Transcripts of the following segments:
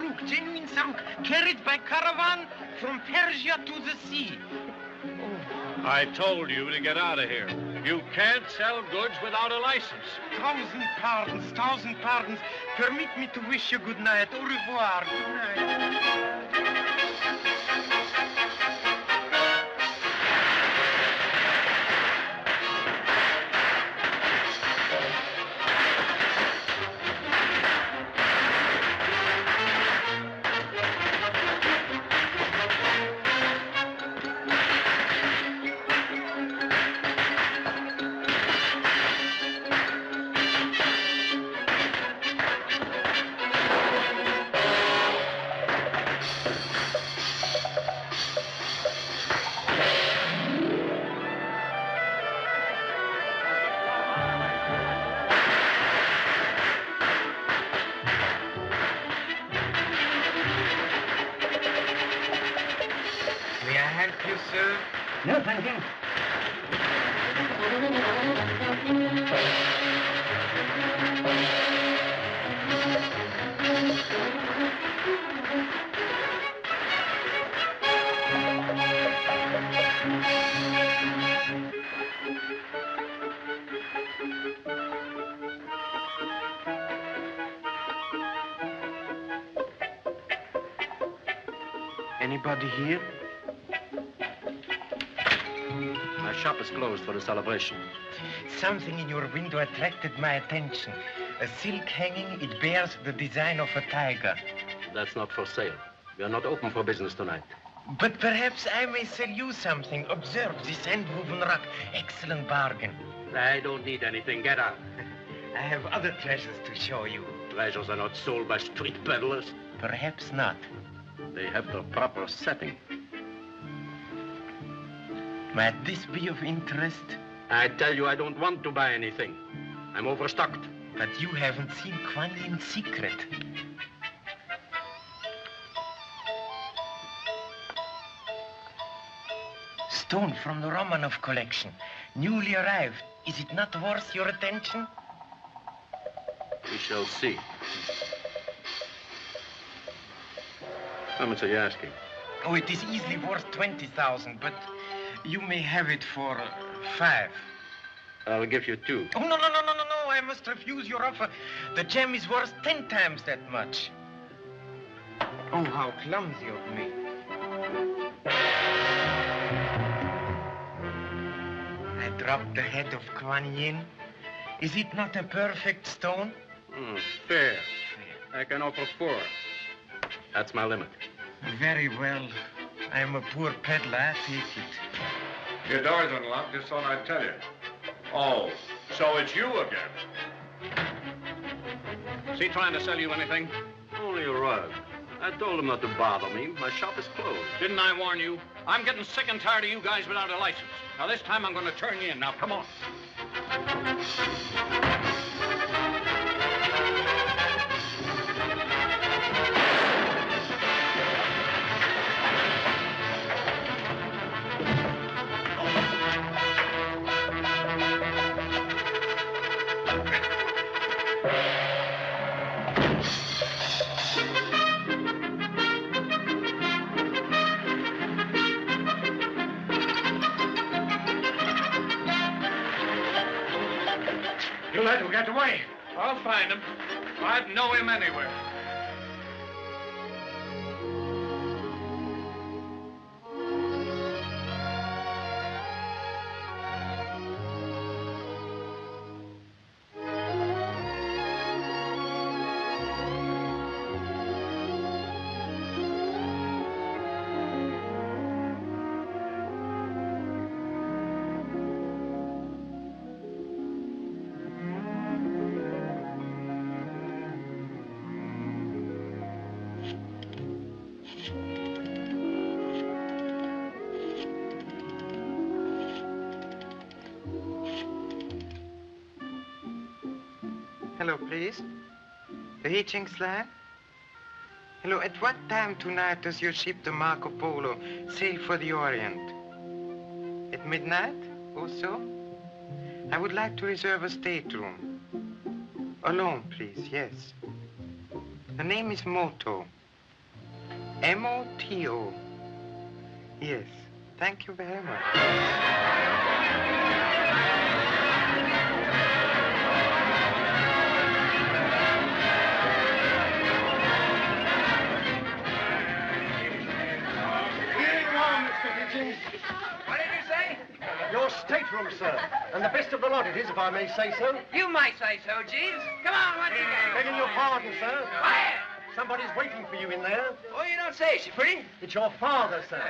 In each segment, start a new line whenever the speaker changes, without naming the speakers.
Saruk, genuine Saruk, carried by caravan from Persia to the sea. Oh.
I told you to get out of here. You can't sell goods without a license.
1,000 pardons, 1,000 pardons. Permit me to wish you good night. Au revoir. Good night.
No, thank you.
Anybody here?
My shop is closed for the celebration.
Something in your window attracted my attention. A silk hanging, it bears the design of a tiger.
That's not for sale. We are not open for business tonight.
But perhaps I may sell you something. Observe this hand-woven rug. Excellent bargain.
I don't need anything. Get out.
I have other treasures to show you.
Treasures are not sold by street peddlers.
Perhaps not.
They have the proper setting.
Might this be of interest?
I tell you, I don't want to buy anything. I'm overstocked.
But you haven't seen Kuan Yin's secret. Stone from the Romanov collection. Newly arrived. Is it not worth your attention?
We shall see. How much are you asking?
Oh, it is easily worth 20,000, but you may have it for 5.
I'll give you 2.
Oh, no, I must refuse your offer. The gem is worth 10 times that much. Oh, how clumsy of me. I dropped the head of Kuan Yin. Is it not a perfect stone?
Fair. I can offer 4. That's my limit.
Very well. I'm a poor peddler. I take it.
Your door's unlocked. Just thought I'd tell you. Oh, so it's you again. Is he trying to sell you anything?
Only a rug. I told him not to bother me. My shop is closed.
Didn't I warn you? I'm getting sick and tired of you guys without a license. Now, this time I'm going to turn you in. Now, come on. You let him get away. I'll find him. I'd know him anywhere.
Hello, please. The hitching line? Hello, at what time tonight does your ship, the Marco Polo, sail for the Orient? At midnight, or so? I would like to reserve a stateroom. Alone, please, yes. The name is Moto. M-O-T-O. Yes, thank you very much.
What did you say?
Your stateroom, sir. And the best of the lot it is, if I may say so.
You might say so, Jeeves. Come on, what's the game?
Begging your pardon, sir.
Quiet!
Somebody's waiting for you in there.
Oh, you don't say. Is she pretty?
It's your father, sir.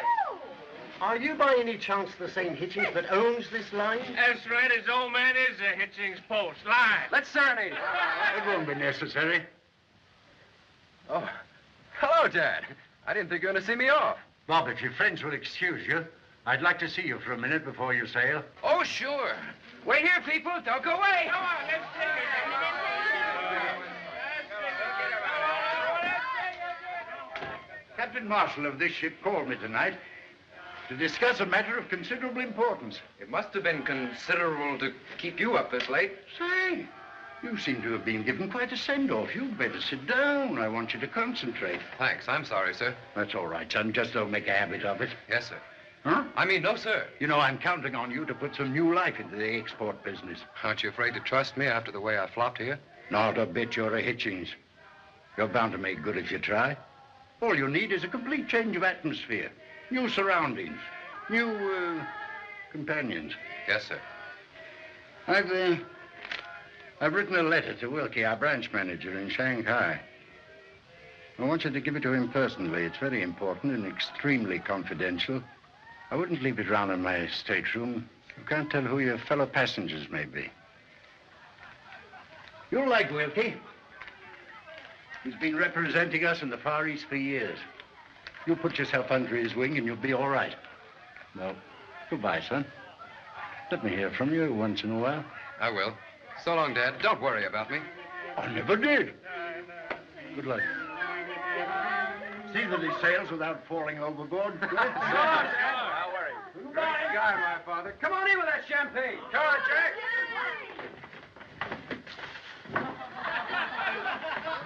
Are you by any chance the same Hitchings that owns this line?
That's right. His old man is a Hitchings post. Line.
Let's serenade him.
It won't be necessary.
Oh, hello, Dad. I didn't think you were going to see me off.
Bob, if your friends will excuse you, I'd like to see you for a minute before you sail.
Oh, sure. Wait here, people. Don't go away.
Come on, let's take it.
Captain Marshall of this ship called me tonight to discuss a matter of considerable importance.
It must have been considerable to keep you up this late.
Say, you seem to have been given quite a send-off. You'd better sit down. I want you to concentrate.
Thanks. I'm sorry, sir.
That's all right, son. Just don't make a habit of it.
Yes, sir.
Huh?
I mean, no, sir.
You know, I'm counting on you to put some new life into the export business.
Aren't you afraid to trust me after the way I flopped here?
Not a bit. You're a Hitchings. You're bound to make good if you try. All you need is a complete change of atmosphere. New surroundings. New, companions.
Yes, sir.
I've written a letter to Wilkie, our branch manager in Shanghai. I want you to give it to him personally. It's very important and extremely confidential. I wouldn't leave it around in my stateroom. You can't tell who your fellow passengers may be. You'll like Wilkie. He's been representing us in the Far East for years. You put yourself under his wing and you'll be all right. Well, goodbye, son. Let me hear from you once in a while.
I will. So long, Dad. Don't worry about me.
I never did. Good luck. See that he sails without falling overboard.
Don't worry. Great guy, my father. Come on in with that champagne. Come on, Jack.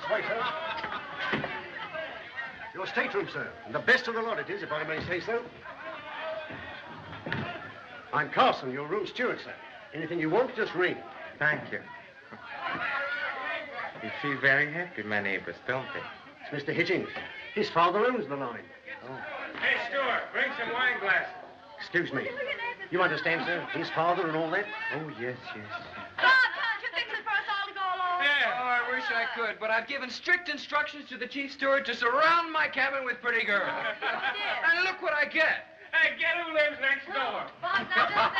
This way, sir. Your stateroom, sir. And the best of the lot it is, if I may say so. I'm Carson, your room steward, sir. Anything you want, just ring.
Thank you. You feel very happy, my neighbors, don't they?
It's Mr. Hitchings. His father owns the line.
Hey, Stuart, bring some wine glasses.
Excuse me. You understand, sir? His father and all that?
Oh, yes, yes.
Bob, can't you fix it for us all to go along?
Yeah.
Oh, I wish I could, but I've given strict instructions to the chief steward to surround my cabin with pretty girls. And look what I get.
Hey, get who lives next door.
Bob, now,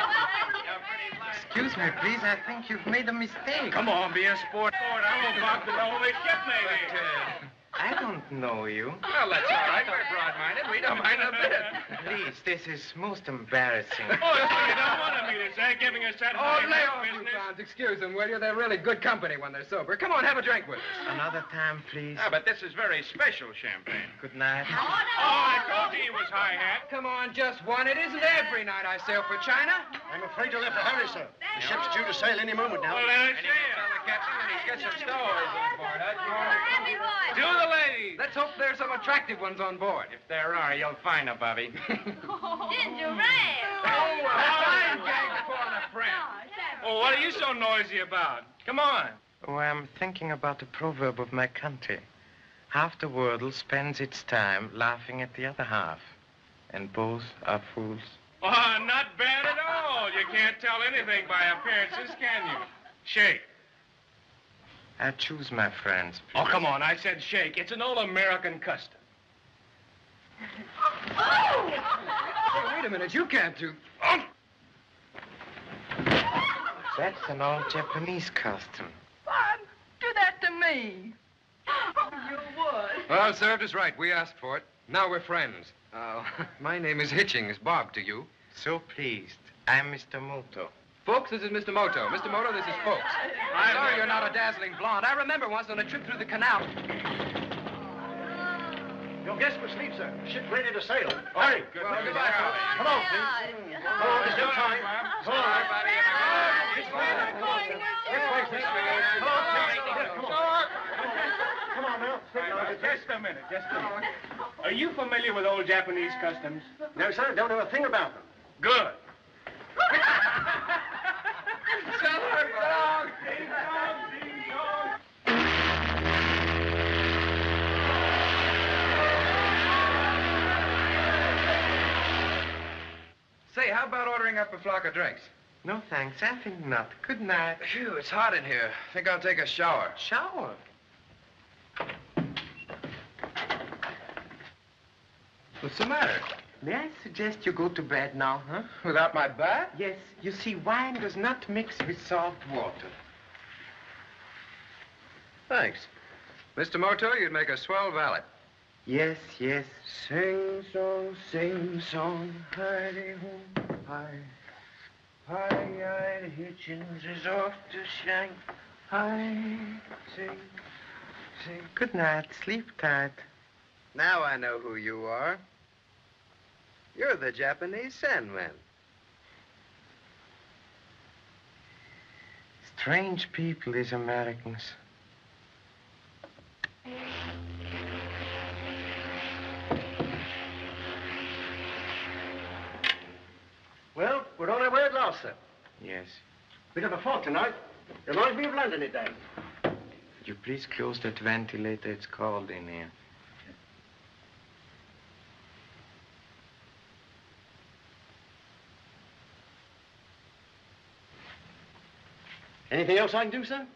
Excuse me, please. I think you've made a mistake.
Come on, be a sport. I'm about to know which ship maybe.
I don't know you.
Well, that's all right. We're broad-minded. We don't mind a bit.
Please, this is most embarrassing.
Oh, so you don't want me to say, giving us that
Oh,
high
lay off, you
business?
clowns. Excuse them, will you? They're really good company when they're sober. Come on, have a drink with us.
Another time, please.
Ah, but this is very special champagne.
Good night.
Oh, I told you he was high hat.
Come on, just one. It isn't every night I sail for China.
I'm afraid you'll have to hurry, sir. The ship's due to sail any moment now.
Well, then it's
And you tell the captain when he gets your stowaway on board, huh?
happy boy.
Do the ladies.
Let's hope there's some attractive ones on board.
If there are, you'll find her, Bobby.
Ginger ale.
Oh, fine gag before a friend.
Oh, what are you so noisy about? Come on.
Oh, I'm thinking about the proverb of my country. Half the world spends its time laughing at the other half. And both are fools.
Oh, not bad at all. You can't tell anything by appearances, can you? Shake.
I choose my friends.
Oh, come on. I said shake. It's an old American custom.
Hey, wait a minute. You can't do...
Oh.
That's an old Japanese custom.
Bob, do that to me. You would.
Well, served us right. We asked for it. Now we're friends. My name is Hitchings. Bob to you.
So pleased. I'm Mr. Moto.
Folks, this is Mr. Moto. Mr. Moto, this is Folks.
I'm sorry you're not a dazzling blonde. I remember once on a trip through the canal.
Your guests will sleep, sir. Ship's ready to sail. Hurry.
Well, goodbye, folks.
Come on, please. Come on, there's no time. Come on, everybody. This way. This way, sir. Come on, please. Come on. Come on now.
Just a minute. Just a minute.
Are you familiar with old Japanese customs?
No, sir, don't know a thing about them.
Good.
Say, how about ordering up a flock of drinks?
No, thanks. I think not. Good night.
Phew, it's hot in here. I think I'll take a shower.
Shower?
What's the matter?
May I suggest you go to bed now, huh?
Without my bath?
Yes. You see, wine does not mix with salt water.
Thanks. Mr. Moto, you'd make a swell valet.
Yes, yes. Sing song, hidey-home, hi. Hi, Hitchens is off to Shanghai. Sing. Good night. Sleep tight.
Now I know who you are. You're the Japanese Sandman.
Strange people, these Americans.
Well, we're on our way at last, sir.
Yes.
Bit of a fog tonight. Reminds me of London it does.
Would you please close that ventilator? It's cold in here.
Anything else I can do, sir?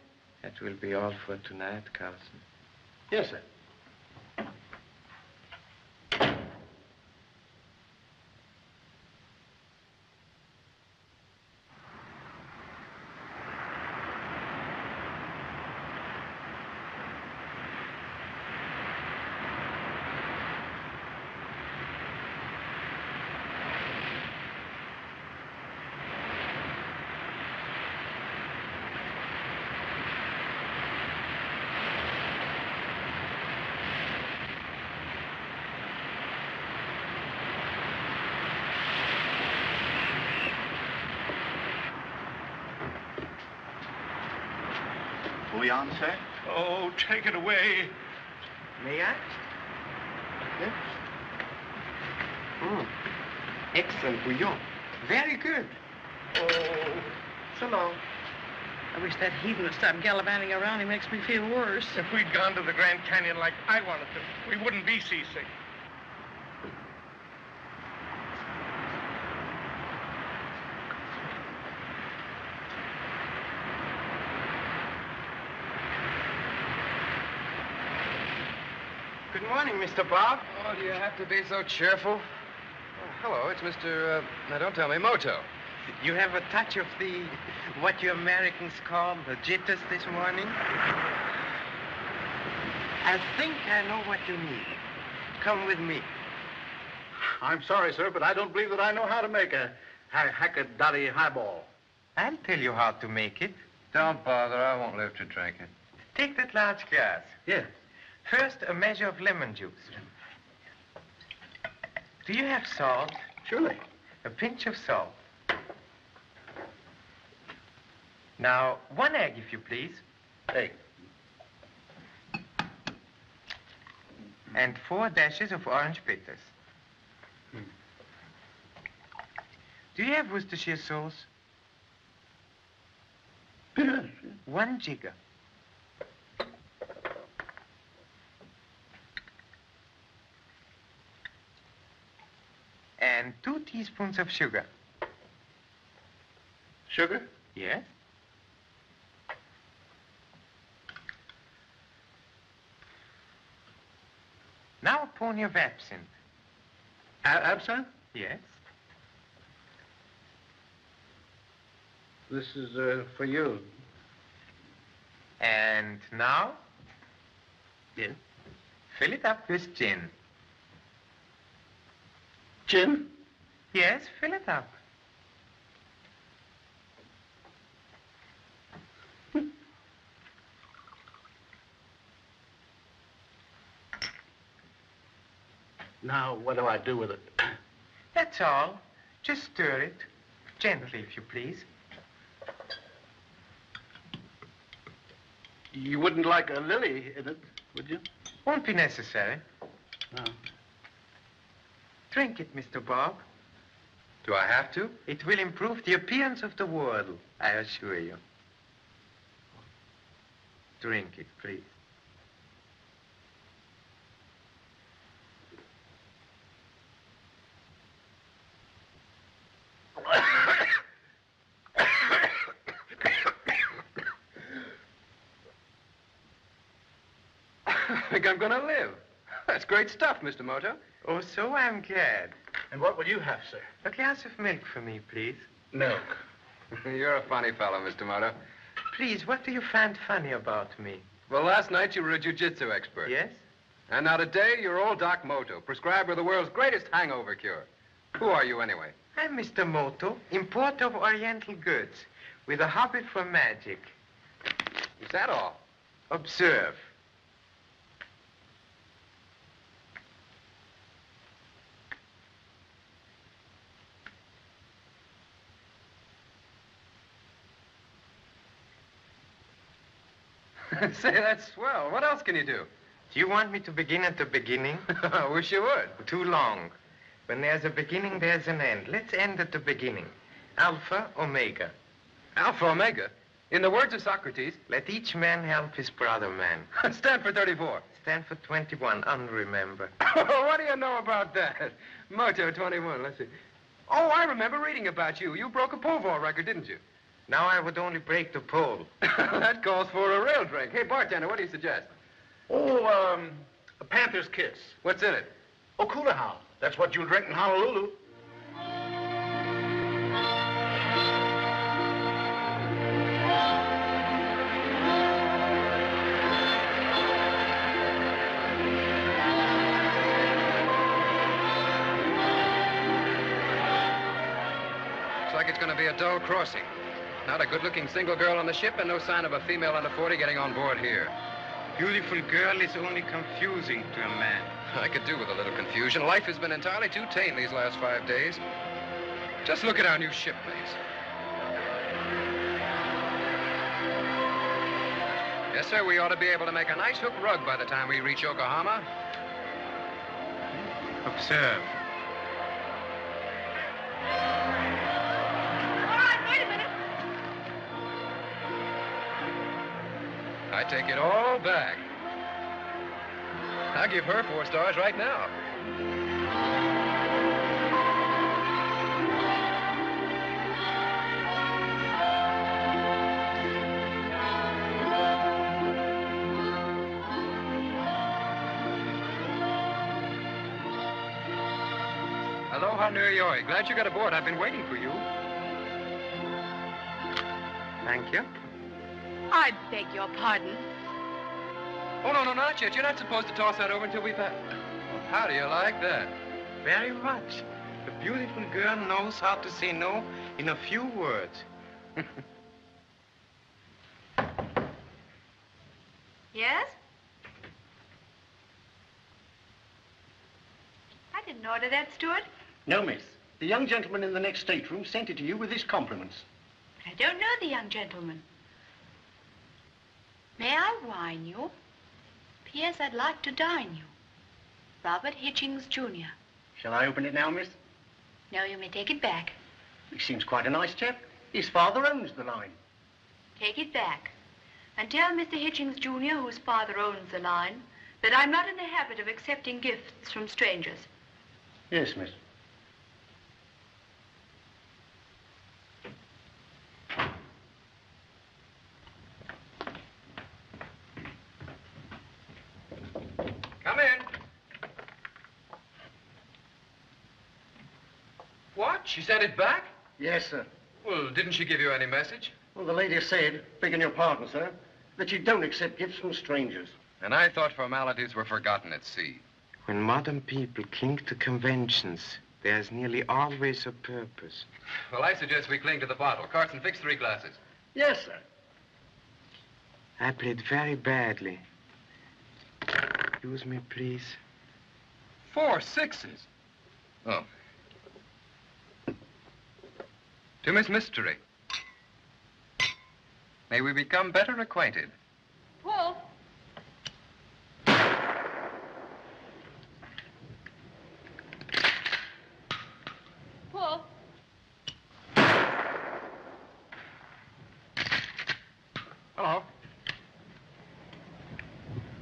That will be all for tonight, Carlson.
Yes, sir.
Bouillon, sir?
Oh, take it away.
May I? Yes. Excellent bouillon. Very good.
Oh.
So long.
I wish that heathen would stop gallivanting around. He makes me feel worse.
If we'd gone to the Grand Canyon like I wanted to, we wouldn't be seasick.
Good morning, Mr. Bob.
Oh, do you have to be so cheerful? Oh, hello, it's Mr. Now, don't tell me, Moto.
You have a touch of what you Americans call the jitters this morning? I think I know what you need. Come with me.
I'm sorry, sir, but I don't believe that I know how to make a hackadoddy highball.
I'll tell you how to make it.
Don't bother, I won't live to drink it.
Take that large glass.
Yes.
First, a measure of lemon juice. Do you have salt?
Surely.
A pinch of salt. Now, 1 egg, if you please.
Egg.
And 4 dashes of orange bitters. Do you have Worcestershire sauce?
Yes.
1 jigger. And 2 teaspoons of sugar.
Sugar?
Yes? Now a pony of absinthe.
Absinthe?
Yes?
This is for you.
And now,
Yes.
fill it up with gin.
Gin?
Yes, fill it up.
Now, what do I do with it?
That's all. Just stir it. Gently, if you please.
You wouldn't like a lily in it, would you?
Won't be necessary.
No.
Drink it, Mr. Bob.
Do I have to?
It will improve the appearance of the world, I assure you. Drink it, please.
I think I'm gonna live. That's great stuff, Mr. Moto.
Oh, so I'm glad.
And what will you have, sir?
A glass of milk for me, please.
Milk.
You're a funny fellow, Mr. Moto.
Please, what do you find funny about me?
Well, last night you were a jiu-jitsu expert.
Yes?
And now today you're old Doc Moto, prescriber of the world's greatest hangover cure. Who are you anyway?
I'm Mr. Moto, importer of Oriental goods, with a hobby for magic.
Is that all?
Observe.
Say, that's swell. What else can you do?
Do you want me to begin at the beginning?
I wish you would.
Too long. When there's a beginning, there's an end. Let's end at the beginning. Alpha, Omega.
Alpha Omega? In the words of Socrates,
Let each man help his brother man.
stand for 34.
Stand for 21, unremember.
What do you know about that? Moto 21, let's see. Oh, I remember reading about you. You broke a pole vault record, didn't you?
Now I would only break the pole.
That calls for a real drink. Hey, bartender, what do you suggest?
Oh, a Panther's Kiss.
What's in it?
Oh, Coolahau. That's what you drink in Honolulu.
Looks like it's going to be a dull crossing. Not a good-looking single girl on the ship and no sign of a female under 40 getting on board here.
Beautiful girl is only confusing to a man.
I could do with a little confusion. Life has been entirely too tame these last 5 days. Just look at our new shipmates. Yes, sir, we ought to be able to make a nice hook rug by the time we reach Yokohama.
Observe.
All right, wait a minute.
I take it all back. I'll give her 4 stars right now. Aloha, Nui. Glad you got aboard. I've been waiting for you.
Thank you.
I beg your pardon.
Oh, no, not yet. You're not supposed to toss that over until we've had... How do you like that?
Very much. The beautiful girl knows how to say no in a few words.
Yes? I didn't order that, Stuart.
No, miss. The young gentleman in the next stateroom sent it to you with his compliments.
But I don't know the young gentleman. May I wine you? P.S. I'd like to dine you. Robert Hitchings, Jr.
Shall I open it now, miss?
No, you may take it back.
He seems quite a nice chap. His father owns the line.
Take it back. And tell Mr. Hitchings, Jr., whose father owns the line, that I'm not in the habit of accepting gifts from strangers.
Yes, miss.
Come in. What? She sent it back?
Yes, sir.
Well, didn't she give you any message?
Well, the lady said, begging your pardon, sir, that you don't accept gifts from strangers.
And I thought formalities were forgotten at sea.
When modern people cling to conventions, there's nearly always a purpose.
Well, I suggest we cling to the bottle. Carson, fix 3 glasses.
Yes, sir.
I played very badly. Excuse me, please.
4 sixes. Oh. To Miss Mystery. May we become better acquainted.
Paul.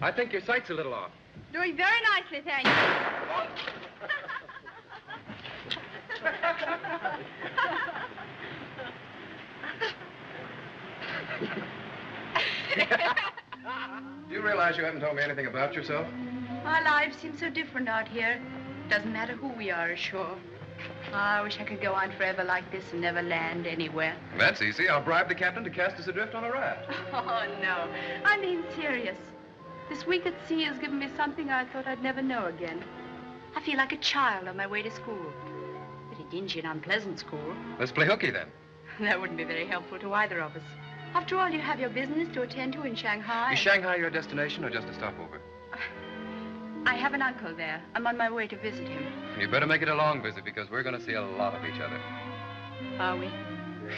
I think your sight's a little off.
Doing very nicely, thank you.
Do you realize you haven't told me anything about yourself?
Our lives seem so different out here. Doesn't matter who we are ashore. I wish I could go on forever like this and never land anywhere.
That's easy. I'll bribe the captain to cast us adrift on a raft.
Oh, no. I mean serious. This week at sea has given me something I thought I'd never know again. I feel like a child on my way to school. Pretty dingy and unpleasant school.
Let's play hooky, then.
That wouldn't be very helpful to either of us. After all, you have your business to attend to in Shanghai.
Is Shanghai your destination or just a stopover?
I have an uncle there. I'm on my way to visit him.
You better make it a long visit because we're going to see a lot of each other.
Are we?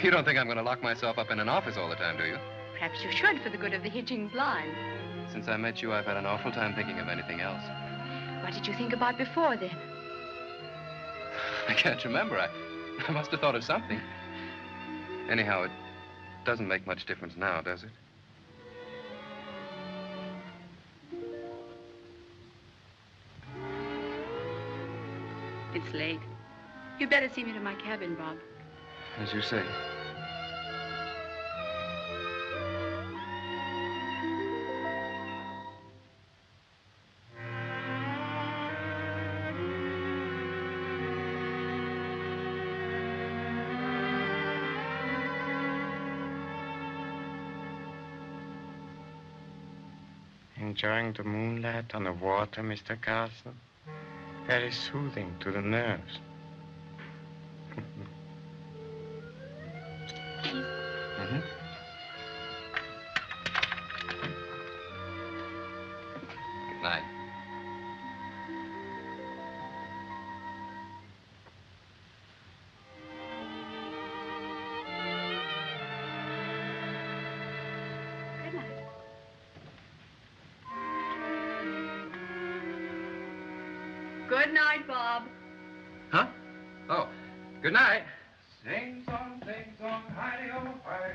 You don't think I'm going to lock myself up in an office all the time, do you?
Perhaps you should for the good of the Hitchings line.
Since I met you, I've had an awful time thinking of anything else.
What did you think about before, then?
I can't remember. I must have thought of something. Anyhow, it doesn't make much difference now, does it?
It's late. You'd better see me to my cabin, Bob.
As you say.
Enjoying the moonlight on the water, Mr. Carson? Very soothing to the nerves.
Mm-hmm. Good night.
Good night. Good night, Bob.
Huh? Oh, good night. Sing song, hi-de-o, hi.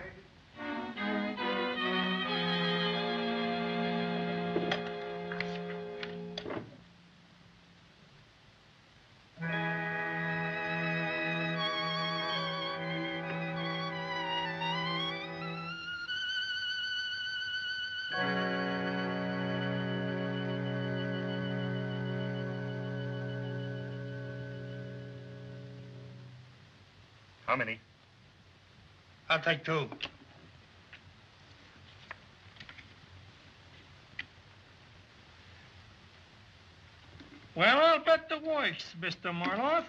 How many?
I'll take 2. Well, I'll bet the works, Mr. Marloff.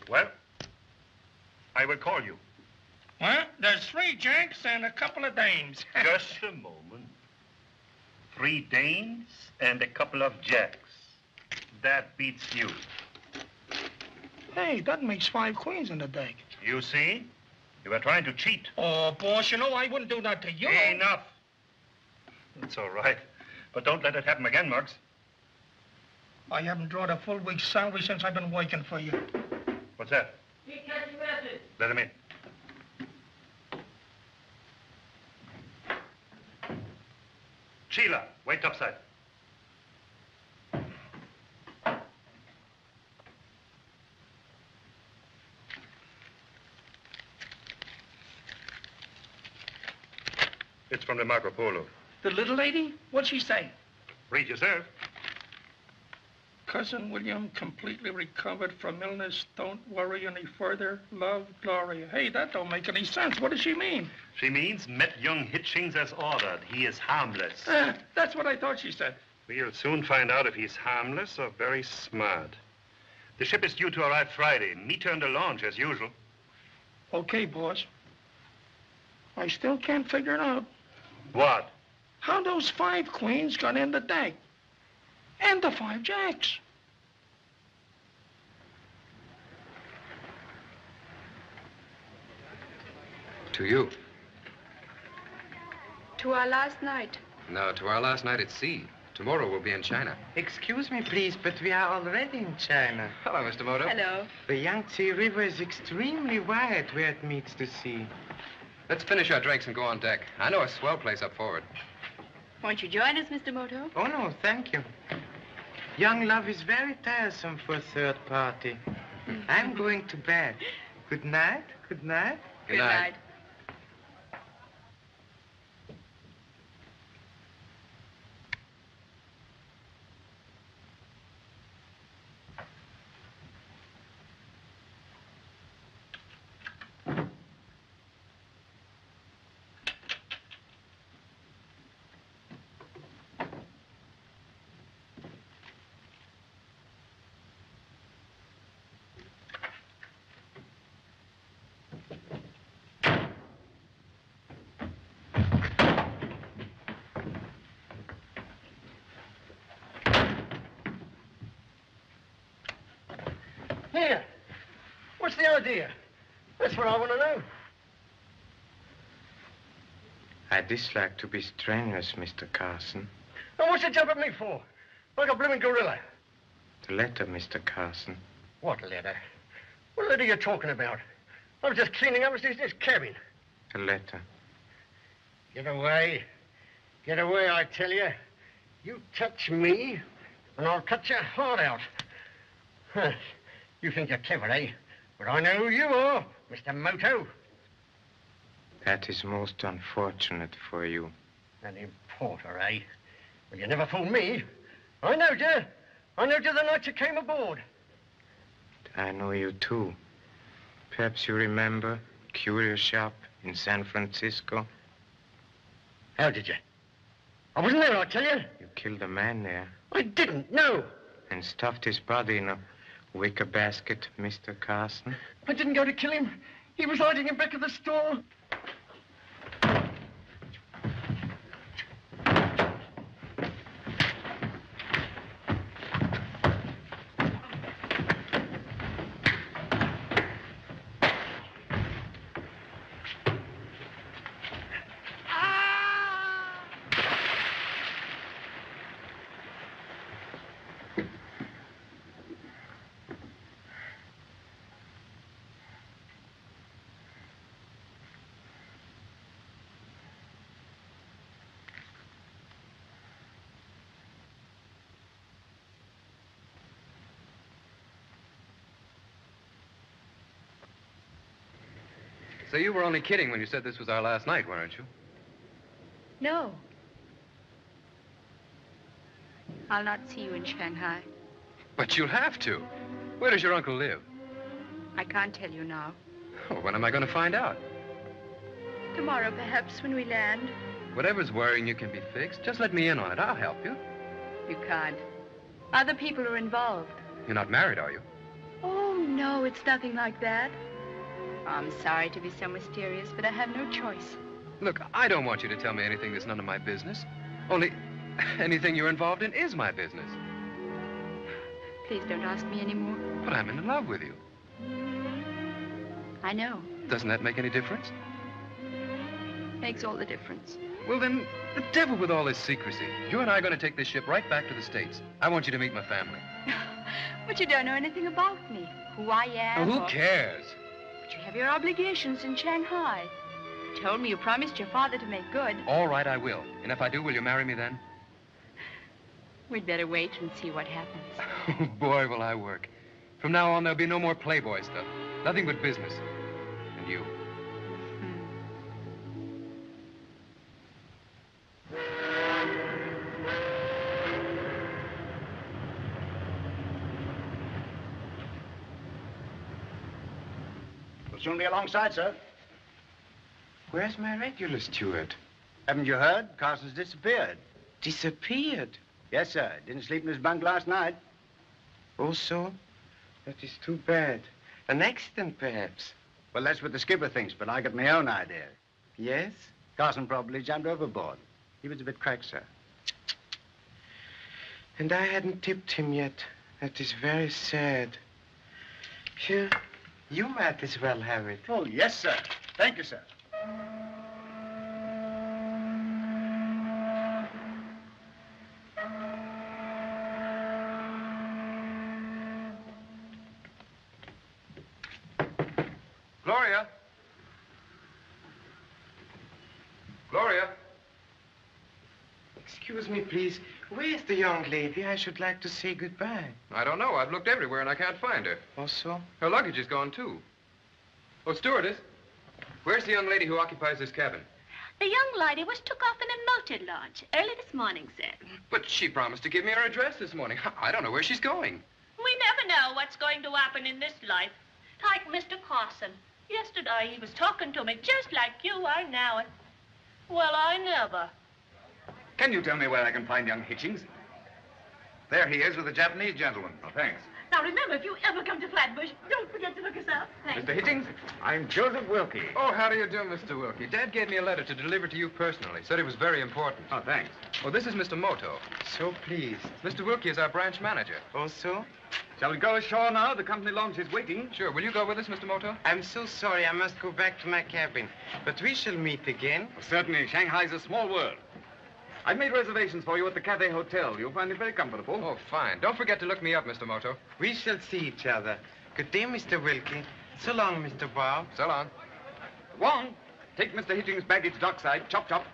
Well, I will call you.
Well, there's 3 Janks and a couple of dames.
Just a moment. 3 Danes and a couple of Jacks. That beats you.
Hey, that makes 5 queens in the deck.
You see? You were trying to cheat.
Oh, boss, you know I wouldn't do that to you.
Enough. It's all right. But don't let it happen again, Muggs.
I haven't drawn a full week's salary since I've been working for you.
What's that?
He catches message.
Let him in. Sheila, wait topside. It's from the Marco Polo.
The little lady? What'd she say?
Read yourself.
Cousin William completely recovered from illness. Don't worry any further. Love, Gloria. Hey, that don't make any sense. What does she mean?
She means met young Hitchings as ordered. He is harmless.
That's what I thought she said.
We'll soon find out if he's harmless or very smart. The ship is due to arrive Friday. Meet her in the launch as usual.
Okay, boss. I still can't figure it out.
What?
How those 5 queens got in the deck. And the 5 Jacks.
To you.
To our last night.
No, to our last night at sea. Tomorrow we'll be in China.
Excuse me, please, but we are already in China.
Hello, Mr. Moto.
Hello.
The Yangtze River is extremely wide where it meets the sea.
Let's finish our drinks and go on deck. I know a swell place up forward.
Won't you join us, Mr. Moto?
Oh, no, thank you. Young love is very tiresome for a third party. I'm going to bed. Good night. Good night.
Good night.
Here. What's the idea? That's what I want to know.
I dislike to be strenuous, Mr. Carson.
And what's you jump at me for? Like a blooming gorilla.
The letter, Mr. Carson.
What letter? What letter are you talking about? I was just cleaning up this cabin.
The letter.
Get away. Get away, I tell you. You touch me, and I'll cut your heart out. Huh. You think you're clever, eh? But I know who you are, Mr. Moto.
That is most unfortunate for you.
An importer, eh? Well, you never fooled me. I knowed you. I knowed you the night you came aboard.
I know you, too. Perhaps you remember Curio Shop in San Francisco?
How did you? I wasn't there, I tell you.
You killed a man there.
I didn't, no.
And stuffed his body in a wicker basket, Mr. Carson.
I didn't go to kill him. He was hiding in back of the store.
So you were only kidding when you said this was our last night, weren't you?
No. I'll not see you in Shanghai.
But you'll have to. Where does your uncle live?
I can't tell you now.
Oh, when am I going to find out?
Tomorrow, perhaps, when we land.
Whatever's worrying you can be fixed. Just let me in on it. I'll help you.
You can't. Other people are involved.
You're not married, are you?
Oh, no, it's nothing like that. I'm sorry to be so mysterious, but I have no choice.
Look, I don't want you to tell me anything that's none of my business. Only anything you're involved in is my business.
Please don't ask me anymore.
But I'm in love with you.
I know.
Doesn't that make any difference?
Makes all the difference.
Well, then, the devil with all this secrecy. You and I are going to take this ship right back to the States. I want you to meet my family.
But you don't know anything about me. Who I am.
Oh, who cares?
But you have your obligations in Shanghai. You told me you promised your father to make good.
All right, I will. And if I do, will you marry me then?
We'd better wait and see what happens.
Oh, boy, will I work. From now on, there'll be no more Playboy stuff. Nothing but business. And you.
We'll soon be alongside, sir.
Where's my regular steward?
Haven't you heard? Carson's disappeared.
Disappeared?
Yes, sir. Didn't sleep in his bunk last night.
Oh, so? That is too bad. An accident, perhaps.
Well, that's what the skipper thinks, but I got my own idea.
Yes?
Carson probably jumped overboard. He was a bit cracked, sir.
And I hadn't tipped him yet. That is very sad. Here, you might as well have it.
Oh, yes, sir. Thank you, sir.
Gloria? Gloria?
Excuse me, please. Where's the young lady? I should like to say goodbye.
I don't know. I've looked everywhere and I can't find her.
Oh, so?
Her luggage is gone, too. Oh, stewardess, where's the young lady who occupies this cabin?
The young lady was took off in a motor launch early this morning, sir.
But she promised to give me her address this morning. I don't know where she's going.
We never know what's going to happen in this life. Like Mr. Carson. Yesterday he was talking to me just like you are now. Well, I never.
Can you tell me where I can find young Hitchings? There he is with the Japanese gentleman. Oh, thanks.
Now, remember, if you ever come to Flatbush, don't forget to look us up. Thanks.
Mr. Hitchings, I'm Joseph Wilkie.
Oh, how do you do, Mr. Wilkie? Dad gave me a letter to deliver to you personally. Said it was very important.
Oh, thanks.
Oh, this is Mr. Moto.
So pleased.
Mr. Wilkie is our branch manager.
Oh, so?
Shall we go ashore now? The company launch is waiting.
Sure. Will you go with us, Mr. Moto?
I'm so sorry. I must go back to my cabin. But we shall meet again.
Oh, certainly. Shanghai's a small world. I've made reservations for you at the Cathay Hotel. You'll find it very comfortable.
Oh, fine. Don't forget to look me up, Mr. Moto.
We shall see each other. Good day, Mr. Wilkie. So long, Mr. Bob.
So long.
Wong, take Mr. Hitchings' baggage dockside. Chop, chop.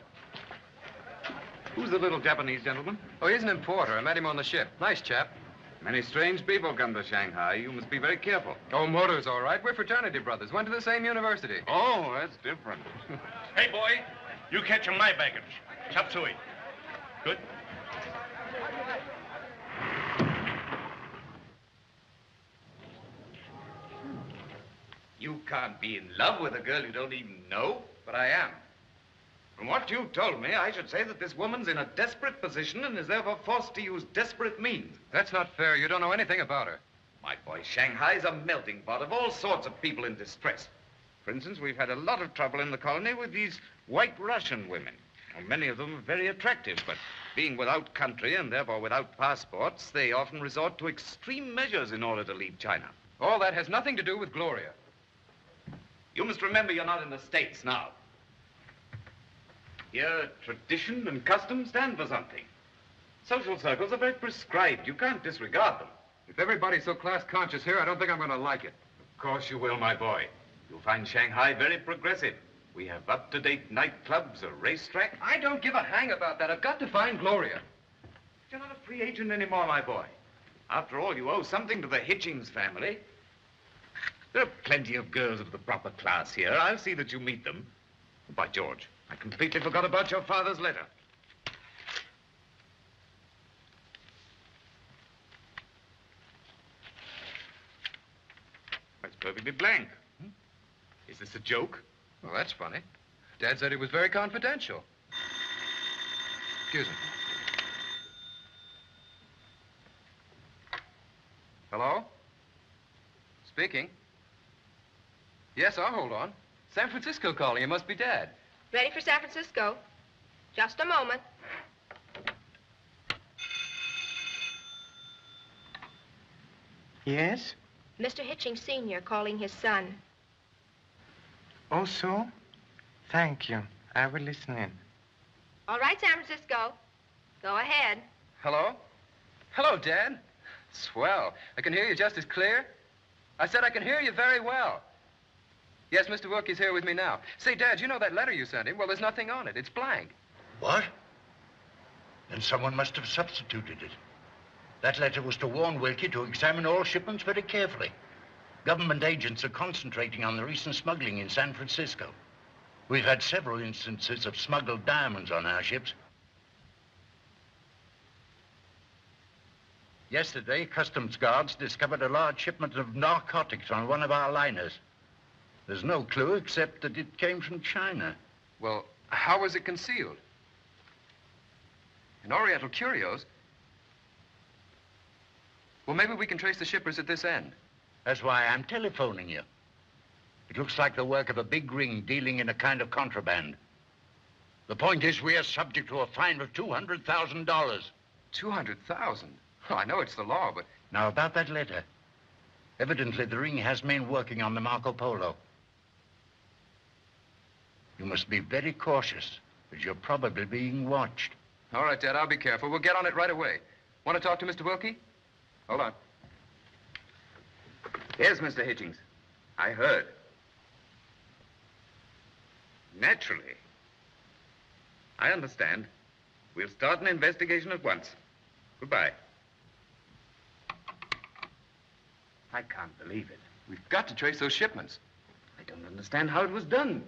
Who's the little Japanese gentleman?
Oh, he's an importer. I met him on the ship. Nice chap.
Many strange people come to Shanghai. You must be very careful.
Oh, Moto's all right. We're fraternity brothers. Went to the same university.
Oh, that's different.
Hey, boy, you catch him my baggage. Chop suey. Good.
You can't be in love with a girl you don't even know.
But I am.
From what you've told me, I should say that this woman's in a desperate position and is therefore forced to use desperate means.
That's not fair. You don't know anything about her.
My boy, Shanghai's a melting pot of all sorts of people in distress. For instance, we've had a lot of trouble in the colony with these white Russian women. Well, many of them are very attractive, but being without country and therefore without passports, they often resort to extreme measures in order to leave China.
All that has nothing to do with Gloria.
You must remember you're not in the States now. Here, tradition and custom stand for something. Social circles are very prescribed. You can't disregard them.
If everybody's so class-conscious here, I don't think I'm going to like it.
Of course you will, my boy. You'll find Shanghai very progressive. We have up-to-date nightclubs, a racetrack.
I don't give a hang about that. I've got to find Gloria.
You're not a free agent anymore, my boy. After all, you owe something to the Hitchings family. There are plenty of girls of the proper class here. I'll see that you meet them. By George, I completely forgot about your father's letter. That's perfectly blank. Is this a joke?
Well, that's funny. Dad said it was very confidential. Excuse me. Hello? Speaking. Yes, I'll hold on. San Francisco calling. It must be Dad.
Ready for San Francisco. Just a moment.
Yes?
Mr. Hitchings Sr. calling his son.
Oh, so? Thank you. I will listen in.
All right, San Francisco. Go ahead.
Hello? Hello, Dad. Swell. I can hear you just as clear. I said I can hear you very well. Yes, Mr. Wilkie's here with me now. Say, Dad, you know that letter you sent him? Well, there's nothing on it. It's blank.
What? Then someone must have substituted it. That letter was to warn Wilkie to examine all shipments very carefully. Government agents are concentrating on the recent smuggling in San Francisco. We've had several instances of smuggled diamonds on our ships. Yesterday, customs guards discovered a large shipment of narcotics on one of our liners. There's no clue except that it came from China.
Well, how was it concealed? In Oriental curios? Well, maybe we can trace the shippers at this end.
That's why I'm telephoning you. It looks like the work of a big ring dealing in a kind of contraband. The point is, we are subject to a fine of $200,000.
$200,000? Oh, I know it's the law, but...
Now, about that letter. Evidently, the ring has men working on the Marco Polo. You must be very cautious, as you're probably being watched.
All right, Dad, I'll be careful. We'll get on it right away. Want to talk to Mr. Wilkie? Hold on.
Yes, Mr. Hitchings. I heard. Naturally. I understand. We'll start an investigation at once. Goodbye. I can't believe it.
We've got to trace those shipments.
I don't understand how it was done.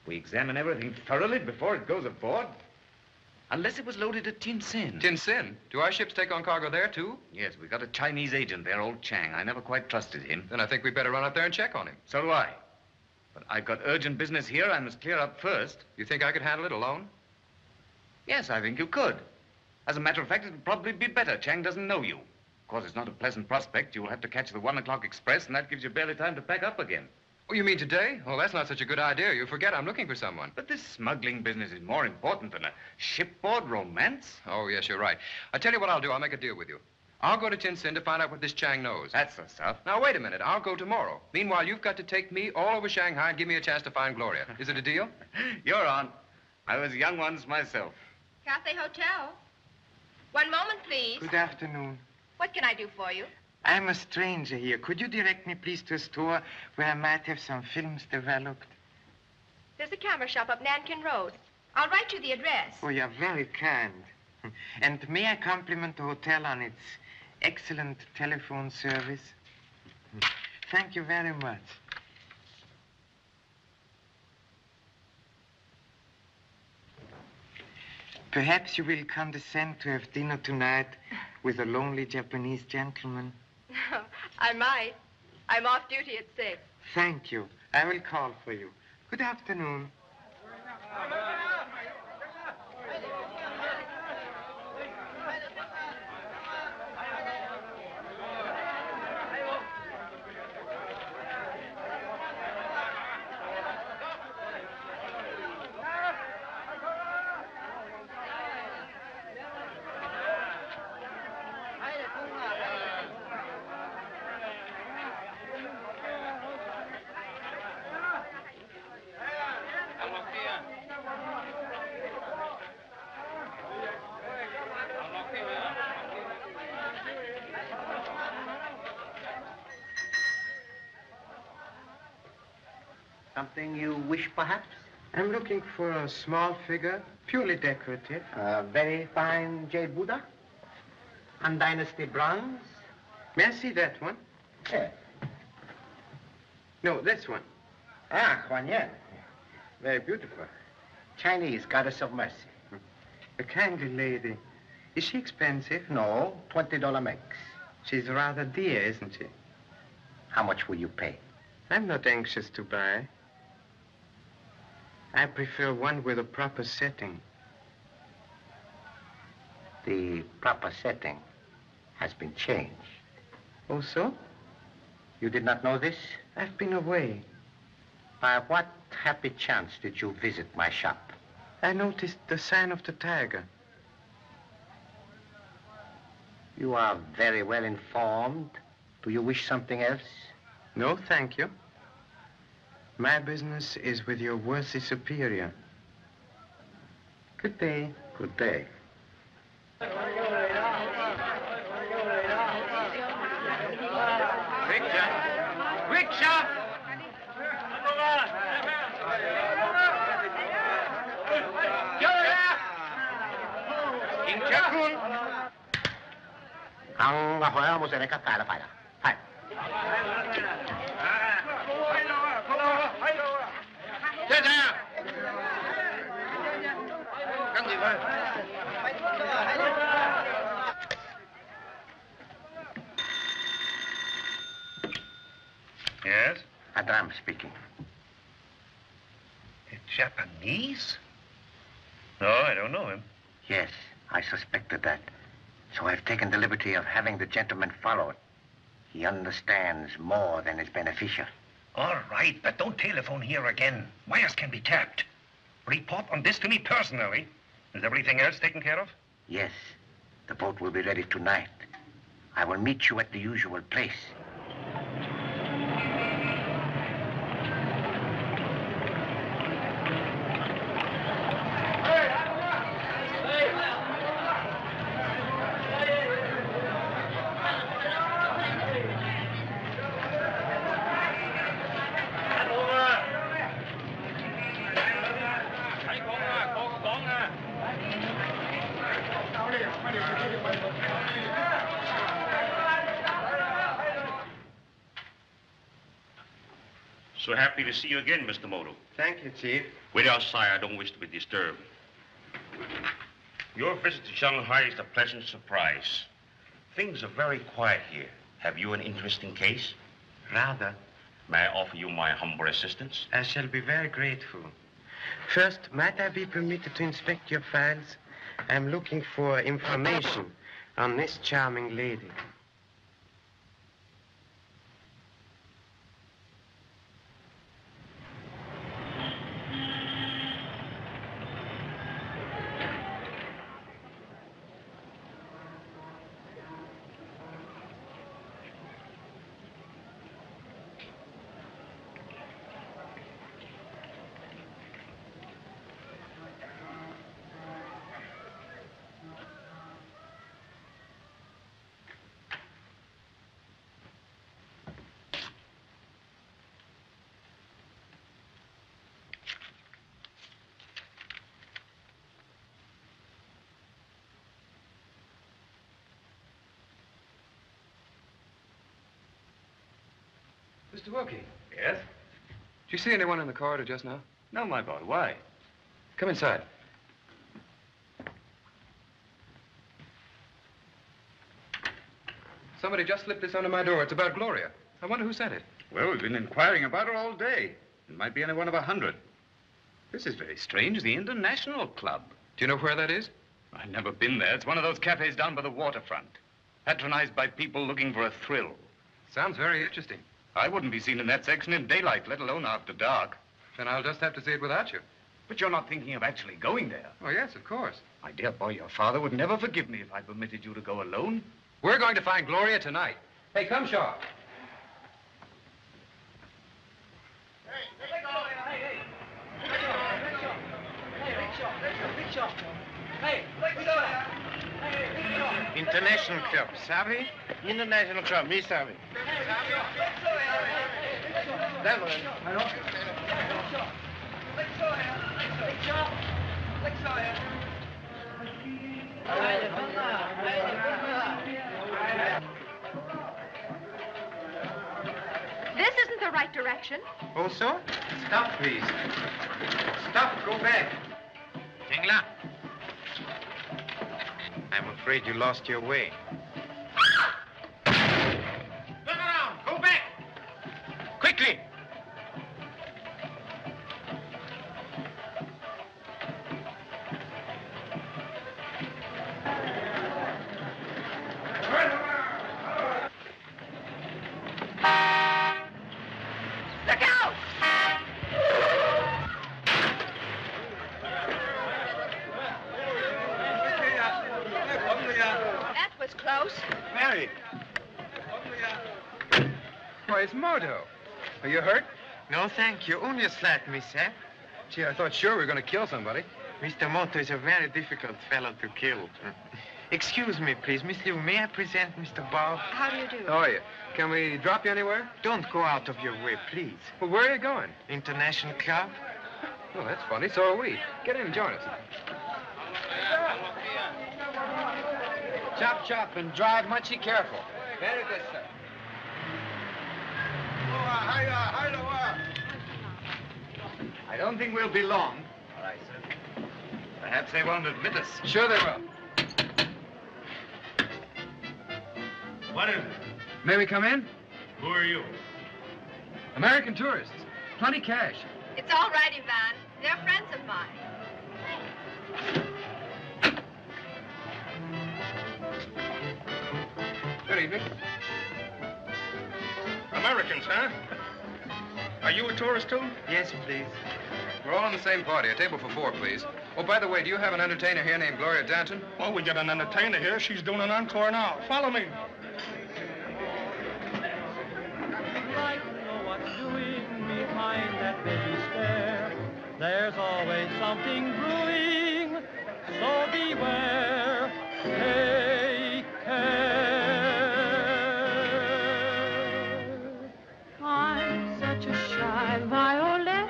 We examine everything thoroughly before it goes aboard. Unless it was loaded at Tientsin.
Tientsin? Do our ships take on cargo there, too?
Yes, we got a Chinese agent there, old Chang. I never quite trusted him.
Then I think we'd better run up there and check on him.
So do I. But I've got urgent business here I must clear up first.
You think I could handle it alone?
Yes, I think you could. As a matter of fact, it would probably be better. Chang doesn't know you. Of course, it's not a pleasant prospect. You'll have to catch the 1 o'clock express, and that gives you barely time to pack up again.
Oh, you mean today? Well, that's not such a good idea. You forget I'm looking for someone.
But this smuggling business is more important than a shipboard romance.
Oh, yes, you're right. I tell you what I'll do. I'll make a deal with you. I'll go to Tientsin to find out what this Chang knows.
That's the stuff.
Now, wait a minute. I'll go tomorrow. Meanwhile, you've got to take me all over Shanghai and give me a chance to find Gloria. Is it a deal?
You're on. I was young once myself.
Cathay Hotel. One moment, please.
Good afternoon.
What can I do for you?
I'm a stranger here. Could you direct me, please, to a store where I might have some films developed?
There's a camera shop up Nankin Road. I'll write you the address.
Oh, you're very kind. And may I compliment the hotel on its excellent telephone service? Thank you very much. Perhaps you will condescend to have dinner tonight with a lonely Japanese gentleman.
I might. I'm off duty at 6.
Thank you. I will call for you. Good afternoon.
Something you wish, perhaps?
I'm looking for a small figure, purely decorative.
A very fine jade Buddha? Han Dynasty bronze?
May I see that one?
Yes.
No, this one.
Ah, Huan Yan. Very beautiful. Chinese goddess of mercy.
A kindly lady. Is she expensive?
No, $20 makes.
She's rather dear, isn't she?
How much will you pay?
I'm not anxious to buy. I prefer one with a proper setting.
The proper setting has been changed.
Oh, so?
You did not know this?
I've been away.
By what happy chance did you visit my shop?
I noticed the sign of the tiger.
You are very well informed. Do you wish something else?
No, thank you. My business is with your worthy superior. Good day.
Good day.
Rickshaw!
Ang ahoy mo sa neka kala pala. Hai.
Yes?
Adram speaking.
Japanese? No, I don't know him.
Yes, I suspected that. So I've taken the liberty of having the gentleman followed. He understands more than is beneficial.
All right, but don't telephone here again. Wires can be tapped. Report on this to me personally.
Is everything else taken care of?
Yes, the boat will be ready tonight. I will meet you at the usual place.
So happy to see you again, Mr. Moto.
Thank you, Chief.
Wait outside. I don't wish to be disturbed. Your visit to Shanghai is a pleasant surprise. Things are very quiet here. Have you an interesting case?
Rather.
May I offer you my humble assistance?
I shall be very grateful. First, might I be permitted to inspect your files? I'm looking for information on this charming lady.
Mr. Wilkie.
Yes?
Did you see anyone in the corridor just now?
No, my boy. Why?
Come inside. Somebody just slipped this under my door. It's about Gloria. I wonder who sent it.
Well, we've been inquiring about her all day. It might be any one of 100. This is very strange. The International Club.
Do you know where that is?
I've never been there. It's one of those cafes down by the waterfront. Patronized by people looking for a thrill.
Sounds very interesting.
I wouldn't be seen in that section in daylight, let alone after dark.
Then I'll just have to see it without you.
But you're not thinking of actually going there.
Oh, yes, of course.
My dear boy, your father would never forgive me if I permitted you to go alone.
We're going to find Gloria tonight. Hey, come, Shaw.
International Club, savvy?
International Club, me savvy.
This isn't the right direction.
Oh, so? Stop, please. Stop, go back. Engla. I'm afraid you lost your way. Turn around, go back. Quickly.
Look out! That was close.
Mary.
Why, it's Moto. Are you hurt?
No, thank you. Only a slight mishap.
Gee, I thought sure we were going to kill somebody.
Mr. Moto is a very difficult fellow to kill. Excuse me, please. Miss Liu, may I present Mr. Bob?
How do you do?
How are you? Can we drop you anywhere?
Don't go out of your way, please.
Well, where are you going?
International Club?
Oh, that's funny. So are we. Get in and join us. Chop, chop, and drive muchie careful. Very good, sir.
I don't think we'll be long. All right, sir. Perhaps they won't admit us.
Sure they will.
What is it?
May we come in?
Who are you?
American tourists. Plenty cash.
It's all right, Ivan. They're friends of mine.
Good evening.
Americans, huh? Are you a tourist, too?
Yes, please.
We're all in the same party. A table for 4, please. Oh, by the way, do you have an entertainer here named Gloria Danton?
Well, we got an entertainer here. She's doing an encore now. Follow me.
Like to know what's doing behind that busy stare. There's always something brewing, so beware. Take care. I'm such a shy violet.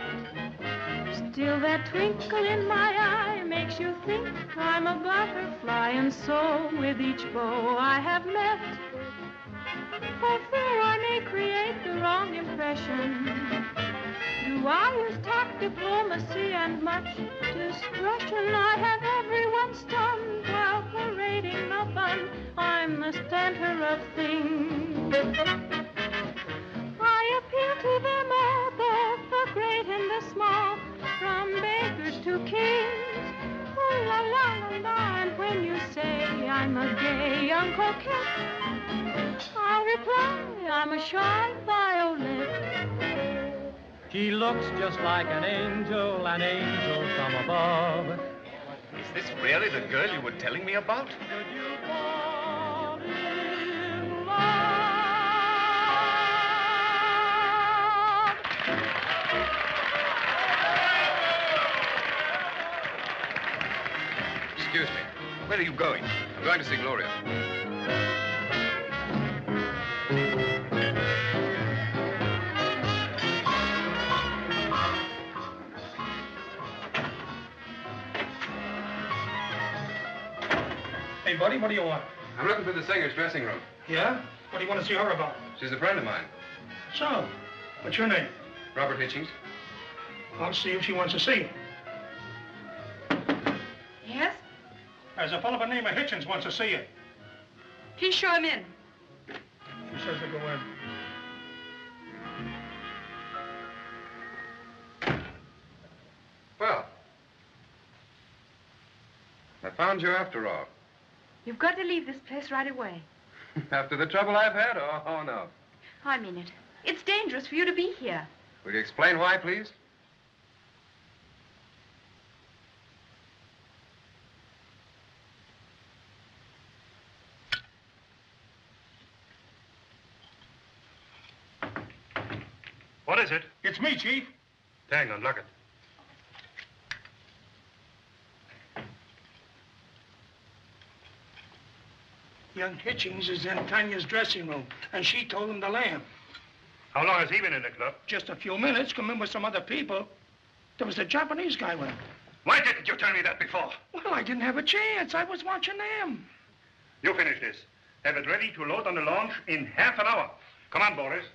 Still that twinkle in my eye makes you think I'm a butterfly. And so with each beau I have met, for fear I may create the wrong impression, and wires, tact, diplomacy, and much discretion. I have everyone stunned while parading the fun. I'm the center of things. I appeal to them all, both the great and the small, from bakers to kings. Ooh, la, la, la, la. And when you say I'm a gay young coquette, I'll reply I'm a shy violet.
She looks just like an angel from above.
Is this really the girl you were telling me about?
Excuse me. Where are you going? I'm going to see Gloria.
Hey, buddy, what do you want?
I'm looking for the singer's dressing room.
Yeah? What do you want to see her about?
She's a friend of mine.
So, what's your name?
Robert Hitchings.
I'll see if she wants to see you.
Yes?
There's a fellow by the name of Hitchens wants to see you.
Please show him in.
She says to go in.
Well, I found you after all.
You've got to leave this place right away.
After the trouble I've had? Oh, no.
I mean it. It's dangerous for you to be here.
Will you explain why, please?
What is it?
It's me, Chief.
Hang on, lock it.
Young Hitchings is in Tanya's dressing room, and she told him to lay him.
How long has he been in the club?
Just a few minutes, come in with some other people. There was a Japanese guy with him.
Why didn't you tell me that before?
Well, I didn't have a chance. I was watching them.
You finish this. Have it ready to load on the launch in half an hour. Come on, Boris.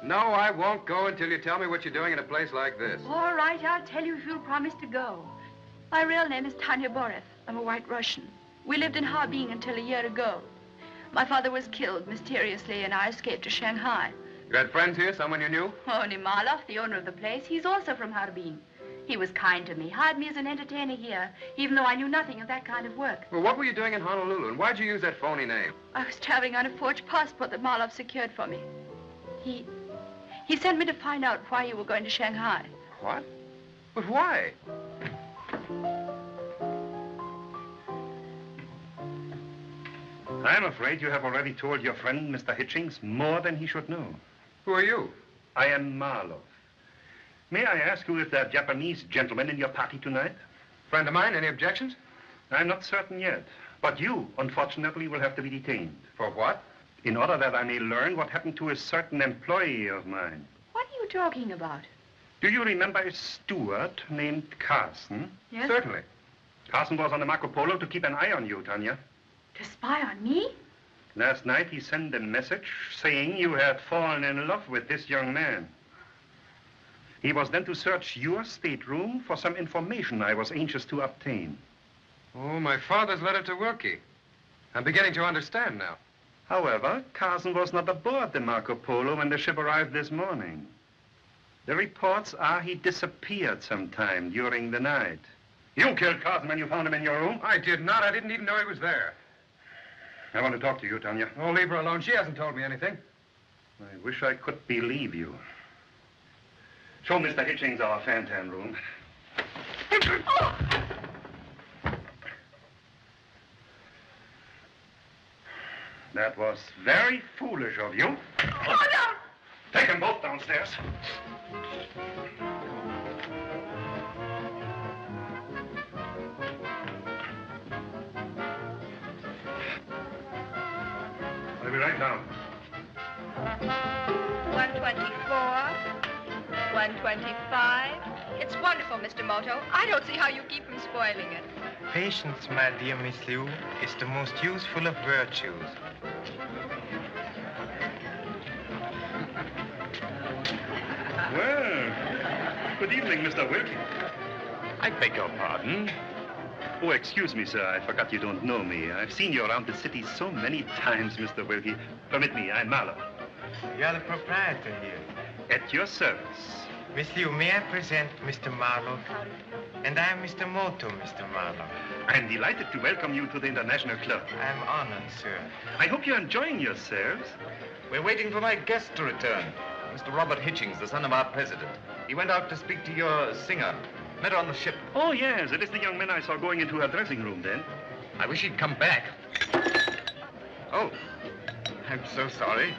No, I won't go until you tell me what you're doing in a place like this.
All right, I'll tell you if you'll promise to go. My real name is Tanya Borev. I'm a white Russian. We lived in Harbin until a year ago. My father was killed mysteriously, and I escaped to Shanghai.
You had friends here, someone you knew?
Only Marloff, the owner of the place. He's also from Harbin. He was kind to me, hired me as an entertainer here, even though I knew nothing of that kind of work.
Well, what were you doing in Honolulu, and why'd you use that phony name?
I was traveling on a forged passport that Marloff secured for me. He sent me to find out why you were going to Shanghai.
What? But why?
I'm afraid you have already told your friend, Mr. Hitchings, more than he should know.
Who are you?
I am Marlowe. May I ask you if there are Japanese gentlemen in your party tonight?
Friend of mine, any objections?
I'm not certain yet. But you, unfortunately, will have to be detained.
For what?
In order that I may learn what happened to a certain employee of mine.
What are you talking about?
Do you remember a steward named Carson?
Yes?
Certainly.
Carson was on the Marco Polo to keep an eye on you, Tanya.
To spy on me?
Last night he sent a message saying you had fallen in love with this young man. He was then to search your stateroom for some information I was anxious to obtain.
Oh, my father's letter to Wilkie. I'm beginning to understand now.
However, Carson was not aboard the Marco Polo when the ship arrived this morning. The reports are he disappeared sometime during the night. You killed Carson when you found him in your room?
I did not. I didn't even know he was there.
I want to talk to you, Tanya.
Oh, leave her alone. She hasn't told me anything.
I wish I could believe you. Show Mr. Hitchings our fan-tan room. That was very foolish of you.
Oh, no!
Take them both downstairs. I'll be right down.
124, 125. It's wonderful, Mr. Moto. I don't see how you keep from spoiling it.
Patience, my dear Miss Liu, is the most useful of virtues.
Well, good evening, Mr. Wilkie.
I beg your pardon.
Oh, excuse me, sir. I forgot you don't know me. I've seen you around the city so many times, Mr. Wilkie. Permit me, I'm Marlowe.
You're the proprietor here.
At your service.
With you, may I present Mr. Marlowe? And I'm Mr. Moto, Mr. Marlowe.
I'm delighted to welcome you to the International Club.
I'm honored, sir.
I hope you're enjoying yourselves.
We're waiting for my guest to return. Mr. Robert Hitchings, the son of our president. He went out to speak to your singer. Met her on the ship.
Oh, yes. It is the young man I saw going into her dressing room then.
I wish he'd come back. Oh, I'm so sorry.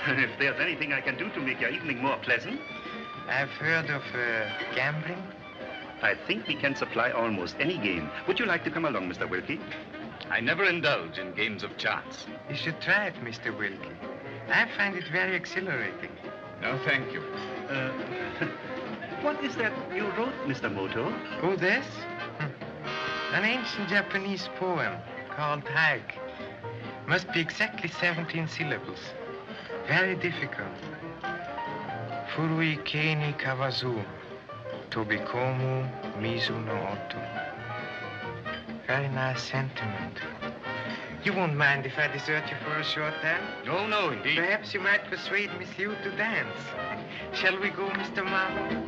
If there's anything I can do to make your evening more pleasant.
I've heard of gambling.
I think we can supply almost any game. Would you like to come along, Mr. Wilkie?
I never indulge in games of chance.
You should try it, Mr. Wilkie. I find it very exhilarating.
No, thank you.
What is that you wrote, Mr. Moto?
Oh, this? An ancient Japanese poem called Haiku. Must be exactly 17 syllables. Very difficult. Furui keni kawazu, tobikomu mizu no oto. Very nice sentiment. You won't mind if I desert you for a short time?
No, no, indeed.
Perhaps you might persuade Miss Liu to dance. Shall we go, Mr. Marlowe?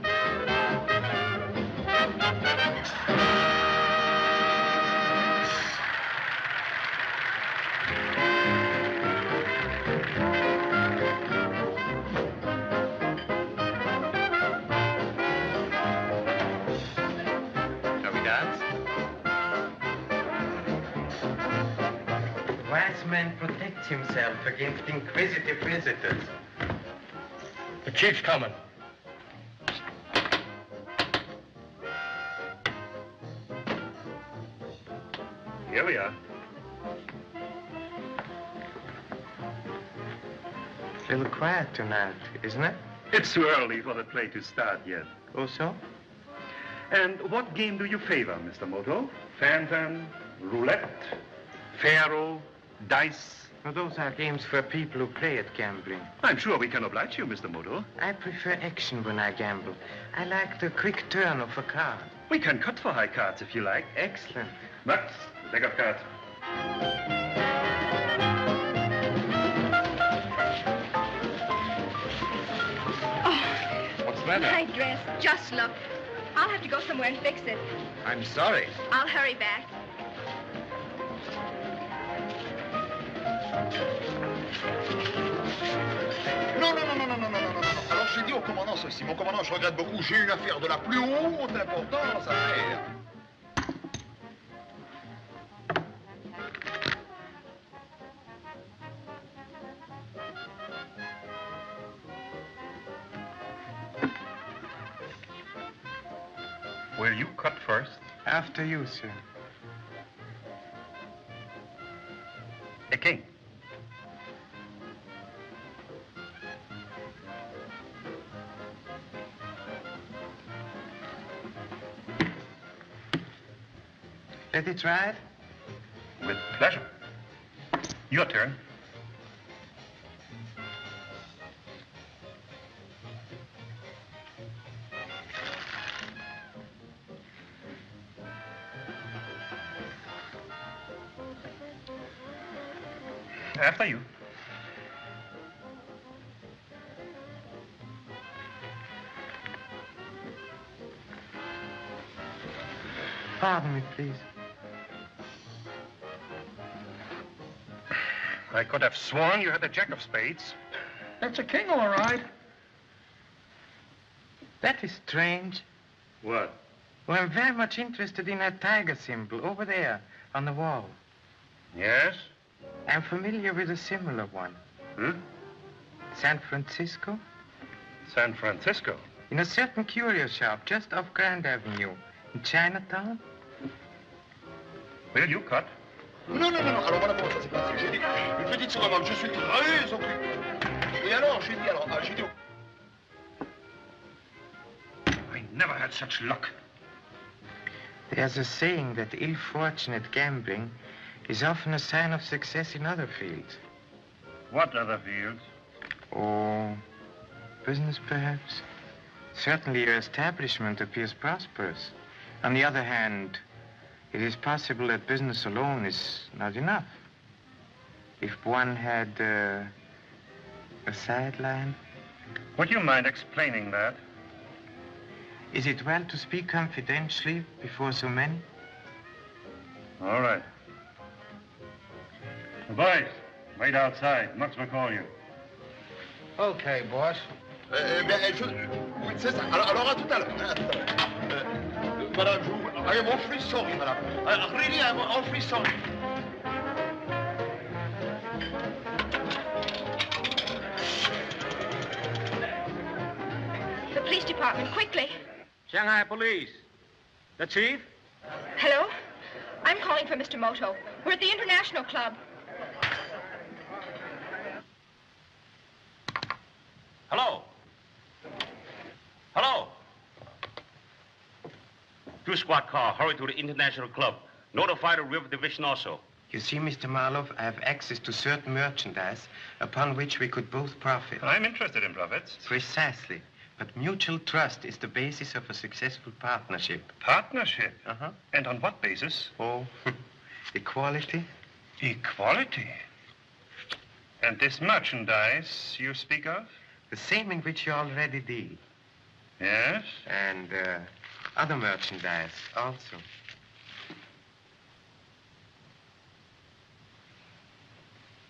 Shall we dance?
A wise man protects himself against inquisitive visitors.
The chief's coming.
Here we are.
A little quiet tonight, isn't it?
It's too early for the play to start yet.
Oh, so?
And what game do you favor, Mr. Moto? Phantom, roulette, faro, dice?
Well, those are games for people who play at gambling.
I'm sure we can oblige you, Mr. Moto.
I prefer action when I gamble. I like the quick turn of a card.
We can cut for high cards if you like.
Excellent.
Max, the deck of cards.
What's the matter?
My dress. Just look. I'll have to go somewhere and fix it.
I'm sorry.
I'll hurry back.
Non. Alors j'ai dit au commandant ceci. Mon commandant, je regrette beaucoup. J'ai une affaire de la plus haute importance à faire.
Will you cut first?
After you, sir.
The king.
Let it ride?
With pleasure. Your turn. After you.
Pardon me, please.
I could have sworn you had the jack of spades.
That's a king, all right.
That is strange.
What?
Well, I'm very much interested in that tiger symbol over there on the wall.
Yes?
I'm familiar with a similar one. San Francisco?
San Francisco?
In a certain curio shop just off Grand Avenue in Chinatown.
Will you cut?
Non. Alors voilà comment ça s'est passé. J'ai dit, une petite seconde, je suis très occupé. Et alors, j'ai dit,
I never had such luck.
There's a saying that ill fortune at gambling is often a sign of success in other fields.
What other fields?
Oh, business perhaps. Certainly your establishment appears prosperous. On the other hand, it is possible that business alone is not enough. If one had a sideline.
Would you mind explaining that?
Is it well to speak confidentially before so many?
All right. Boys, wait outside. Max will call you.
Okay, boss.
Oui, c'est ça. Alors à tout à l'heure. Madame, I am awfully sorry, madame. Really, I am awfully sorry.
The police department, quickly.
Shanghai Police. The chief?
Hello? I'm calling for Mr. Moto. We're at the International Club.
Hello? Hello? 2 squad car, hurry to the International Club. Notify the River Division also.
You see, Mr. Marlowe, I have access to certain merchandise upon which we could both profit.
I'm interested in profits.
Precisely. But mutual trust is the basis of a successful partnership.
Partnership?
Uh-huh.
And on what basis?
Oh, equality.
Equality? And this merchandise you speak of?
The same in which you already deal.
Yes?
And other merchandise also.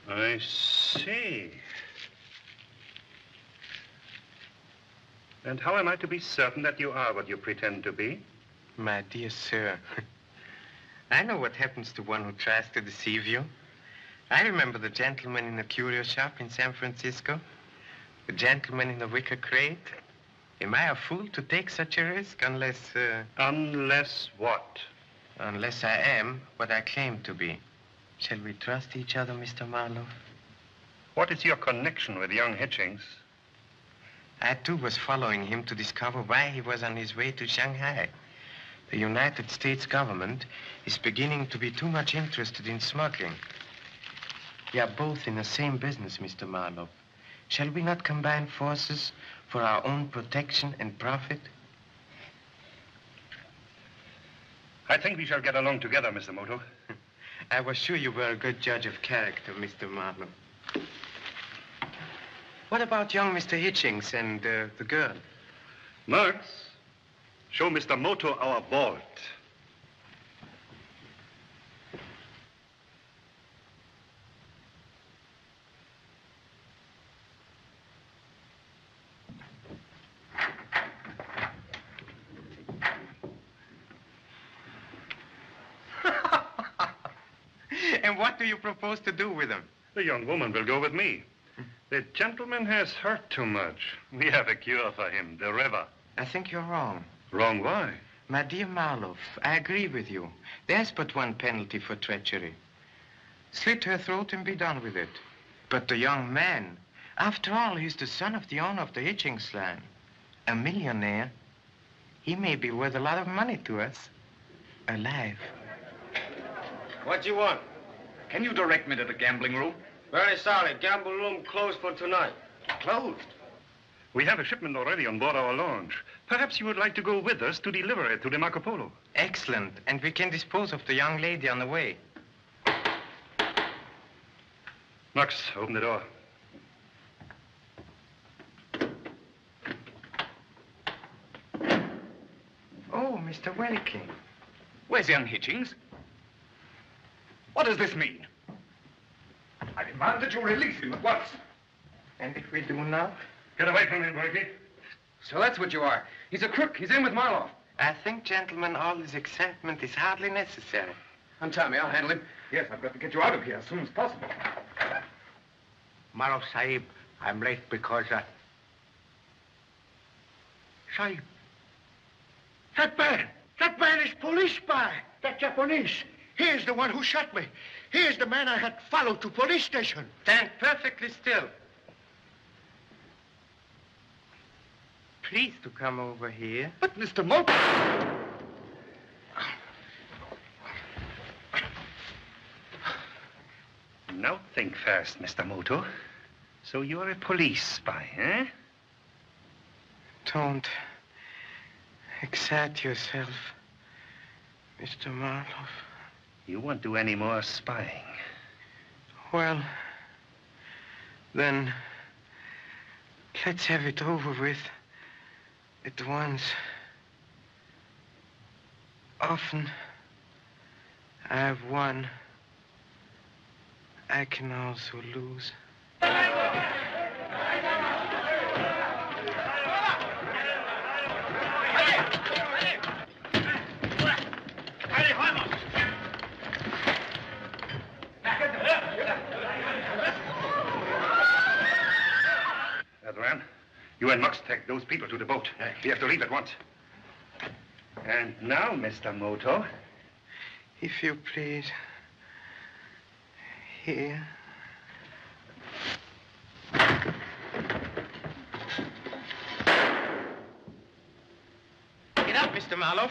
I see. And how am I to be certain that you are what you pretend to be?
My dear sir, I know what happens to one who tries to deceive you. I remember the gentleman in the curio shop in San Francisco, the gentleman in the wicker crate. Am I a fool to take such a risk unless...
Unless what?
Unless I am what I claim to be. Shall we trust each other, Mr. Marlowe?
What is your connection with young Hitchings?
I, too, was following him to discover why he was on his way to Shanghai. The United States government is beginning to be too much interested in smuggling. We are both in the same business, Mr. Marlowe. Shall we not combine forces for our own protection and profit?
I think we shall get along together, Mr. Moto.
I was sure you were a good judge of character, Mr. Marlowe. What about young Mr. Hitchings and the girl?
Marx, show Mr. Moto our vault.
And what do you propose to do with them?
The young woman will go with me. The gentleman has hurt too much. We have a cure for him, the river.
I think you're wrong.
Wrong why?
My dear Marlowe, I agree with you. There's but one penalty for treachery. Slit her throat and be done with it. But the young man, after all, he's the son of the owner of the Hitchings line. A millionaire. He may be worth a lot of money to us. Alive.
What do you want?
Can you direct me to the gambling room?
Very sorry. Gamble room closed for tonight.
Closed?
We have a shipment already on board our launch. Perhaps you would like to go with us to deliver it to the Marco Polo.
Excellent. And we can dispose of the young lady on the way.
Max, open the door.
Oh, Mr. Welke.
Where's young Hitchings? What does this mean? I demand that you release him at once.
And if we do not?
Get away from him, Berkey.
So that's what you are. He's a crook. He's in with Marlowe.
I think, gentlemen, all this excitement is hardly necessary.
Untie me. I'll handle him. Yes, I've got to get you out of here as soon as possible.
Marlowe Sahib, I'm late because, Sahib, that man is police spy. That Japanese. He is the one who shot me. He is the man I had followed to police station.
Stand perfectly still. Please to come over here.
But, Mr. Moto...
Now think fast, Mr. Moto. So you're a police spy, eh?
Don't. Excite yourself, Mr. Marlowe.
You won't do any more spying.
Well, then, let's have it over with at once. Often, I have won. I can also lose.
Adran, you and Mux take those people to the boat. We have to leave at once. And now, Mr. Moto.
If you please. Here. Get up, Mr. Marlowe.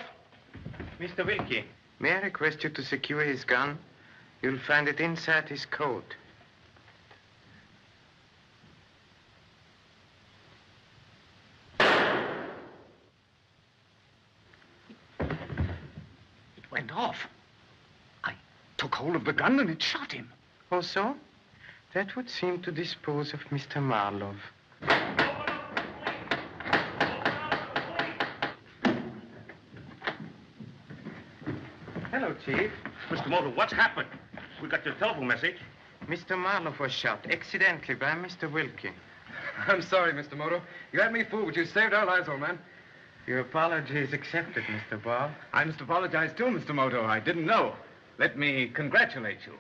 Mr. Wilkie, may I request you to secure his gun? You'll find it inside his coat.
It went off. I took hold of the gun and it shot him.
Oh, so? That would seem to dispose of Mr. Marlowe. Hello, Chief.
Mr. Moto, what's happened? We got your telephone message.
Mr. Marlowe was shot accidentally by Mr. Wilkie.
I'm sorry, Mr. Moto. You had me fooled, but you saved our lives, old man.
Your apology is accepted, Mr. Ball.
I must apologize too, Mr. Moto. I didn't know. Let me congratulate you.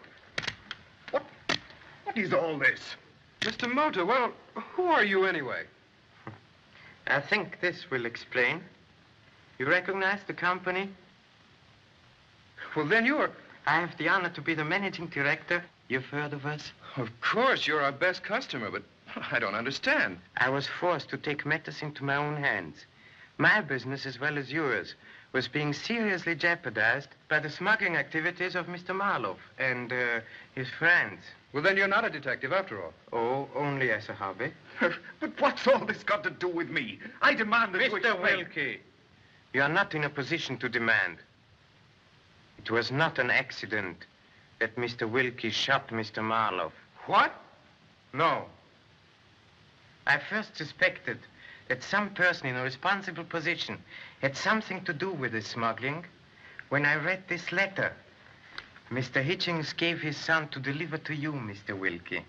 What is all this?
Mr. Moto, well, who are you anyway?
I think this will explain. You recognize the company?
Well, then you're...
I have the honor to be the managing director. You've heard of us?
Of course, you're our best customer, but I don't understand.
I was forced to take matters into my own hands. My business, as well as yours, was being seriously jeopardized by the smuggling activities of Mr. Marlowe and his friends.
Well, then you're not a detective after all.
Oh, only as a hobby.
But what's all this got to do with me? I demand that you
Mr.
explain.
Wilkie, you are not in a position to demand. It was not an accident that Mr. Wilkie shot Mr. Marlowe.
What?
No. I first suspected that some person in a responsible position had something to do with this smuggling when I read this letter. Mr. Hitchings gave his son to deliver to you, Mr. Wilkie.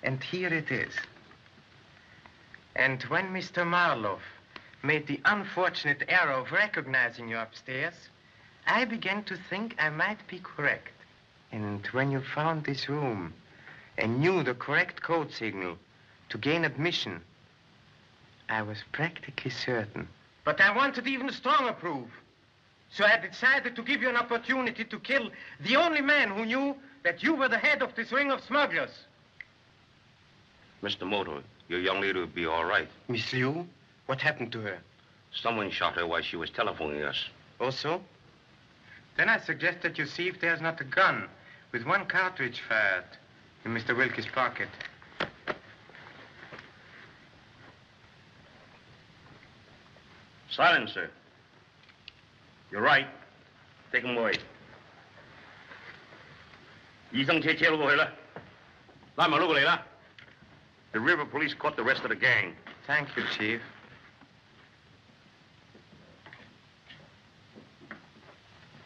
And here it is. And when Mr. Marlowe made the unfortunate error of recognizing you upstairs, I began to think I might be correct. And when you found this room and knew the correct code signal to gain admission, I was practically certain. But I wanted even stronger proof. So I decided to give you an opportunity to kill the only man who knew that you were the head of this ring of smugglers.
Mr. Moto, your young lady will be all right.
Miss Liu? What happened to her?
Someone shot her while she was telephoning us.
Oh, so? Then I suggest that you see if there's not a gun with one cartridge fired in Mr. Wilkie's pocket.
Silence, sir. You're right. Take him away. 醫生車車到過去啦，拉埋攞過嚟啦。The river police caught the rest of the gang.
Thank you, Chief.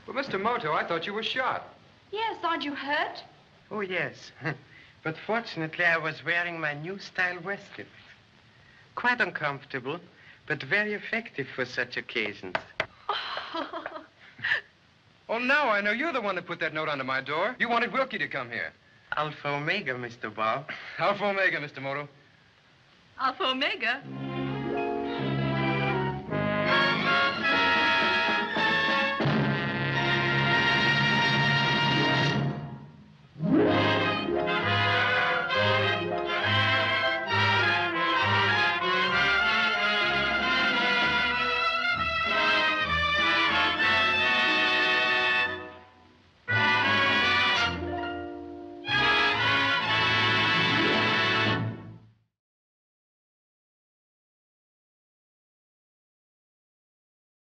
Well, Mr. Moto, I thought you were shot.
Yes, aren't you hurt?
Oh, yes. But fortunately, I was wearing my new style waistcoat. Quite uncomfortable, but very effective for such occasions.
Oh, now I know you're the one that put that note under my door. You wanted Wilkie to come here.
Alpha Omega, Mr. Ball.
Alpha Omega, Mr. Moto.
Alpha Omega?